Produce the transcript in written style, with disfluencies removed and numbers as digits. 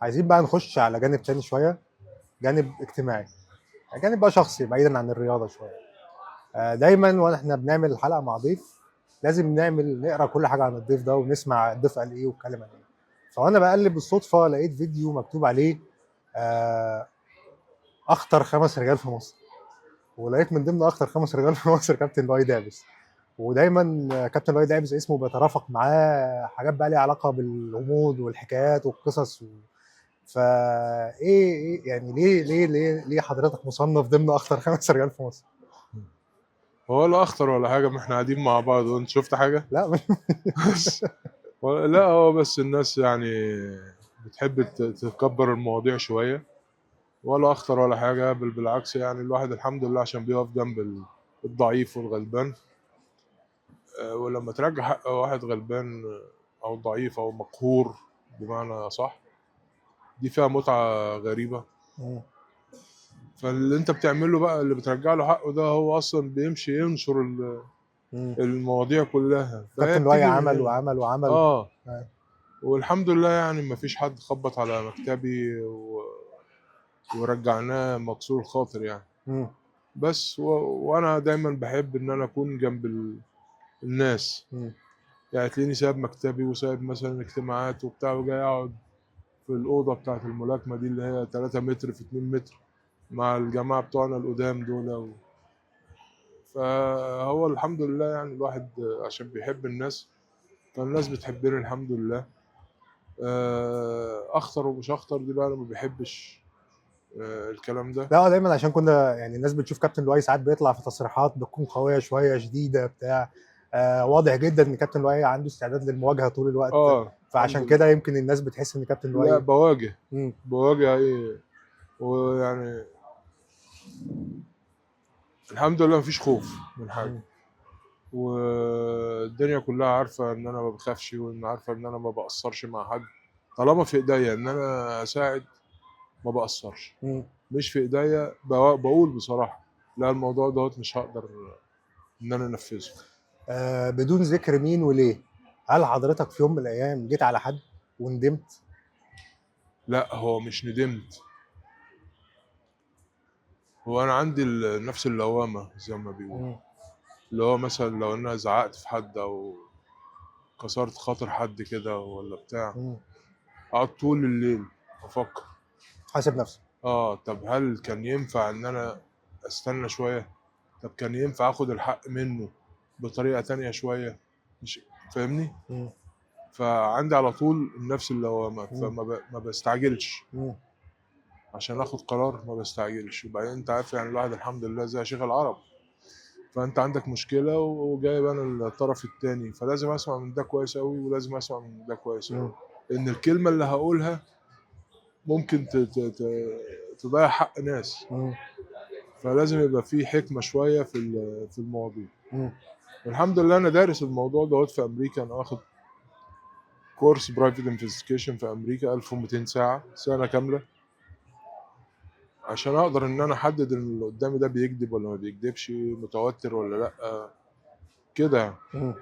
عايزين بقى نخش على جانب تاني شويه، جانب اجتماعي، جانب بقى شخصي بعيدا عن الرياضه شويه. دايما واحنا بنعمل الحلقه مع ضيف لازم نقرا كل حاجه عن الضيف ده ونسمع الضيف قال ايه واتكلم عن ايه. فانا بقلب بالصدفه لقيت فيديو مكتوب عليه آه، اخطر 5 رجال في مصر، ولقيت من ضمن اخطر 5 رجال في مصر كابتن لؤي دعبس. ودايما كابتن لؤي دعبس اسمه بيترافق معاه حاجات بقى ليها علاقه بالغموض والحكايات والقصص إيه يعني ليه حضرتك مصنف ضمن اخطر 5 رجال في مصر؟ هو لا اخطر ولا حاجه، ما احنا قاعدين مع بعض وانت شفت حاجه. لا بس لا، هو بس الناس يعني بتحب تكبر المواضيع شويه. ولا اخطر ولا حاجه، بل بالعكس، يعني الواحد الحمد لله عشان بيقف جنب الضعيف والغلبان. ولما ترجع حق واحد غلبان او ضعيف او مقهور بمعنى صح، دي فيها متعه غريبه. مم. فاللي انت بتعمله بقى اللي بترجع له حقه ده هو اصلا بيمشي ينشر مم. المواضيع كلها، فهي كابتن لؤي بتيجي من عمل هنا. وعمل وعمل. اه، آه. والحمد لله يعني ما فيش حد خبط على مكتبي ورجعناه مكسور الخاطر يعني. مم. بس وانا دايما بحب ان انا اكون جنب الناس. مم. يعني تلاقيني سايب مكتبي وسايب مثلا اجتماعات وبتاع وجاي اقعد في الاوضه بتاعه الملاكمه دي اللي هي 3 متر في 2 متر مع الجماعه بتوعنا القدام دول فهو الحمد لله يعني الواحد عشان بيحب الناس، فالناس بتحبني الحمد لله. اخطر ومش اخطر دي بقى انا ما بحبش الكلام ده. لا دايما عشان كنا يعني الناس بتشوف كابتن لؤي ساعات بيطلع في تصريحات بتكون قويه شويه شديده بتاع. واضح جدا ان كابتن لؤي عنده استعداد للمواجهه طول الوقت. اه الحمد فعشان لله. كده يمكن الناس بتحس ان كابتن لا لؤي. بواجه، مم. بواجه ايه. ويعني الحمد لله مفيش خوف من حاجه. مم. والدنيا كلها عارفه ان انا ما بخافش، وان عارفه ان انا ما بقصرش مع حد. طالما في ايديا ان انا اساعد ما بقصرش. مم. مش في ايديا بقول بصراحه لا، الموضوع دوت مش هقدر ان انا انفذه. بدون ذكر مين وليه، هل حضرتك في يوم من الايام جيت على حد وندمت؟ لا هو مش ندمت، هو انا عندي نفس اللوامه زي ما بيقولوا. مم. اللي هو مثلا لو انا زعقت في حد او كسرت خاطر حد كده ولا بتاع، مم. اقعد طول الليل افكر. حاسب نفسك. طب هل كان ينفع ان انا استنى شويه؟ طب كان ينفع اخد الحق منه بطريقه تانية شويه؟ مش فاهمني؟ مم. فعندي على طول نفس اللوامه، مم. ما بستعجلش. مم. عشان اخد قرار ما بستعجلش. وبعدين انت عارف يعني الواحد الحمد لله زي شيخ العرب، فانت عندك مشكله وجايب انا الطرف التاني، فلازم اسمع من ده كويس قوي ولازم اسمع من ده كويس قوي. مم. لان الكلمه اللي هقولها ممكن تضيع حق ناس. مم. فلازم يبقى في حكمه شويه في المواضيع. مم. الحمد لله انا دارس الموضوع دوت في امريكا. انا واخد كورس برايفت انفستيجيشن في امريكا 1200 ساعه، سنه كامله، عشان اقدر ان انا احدد ان اللي قدامي ده بيكذب ولا ما بيكذبش، متوتر ولا لا، كده يعني. مم.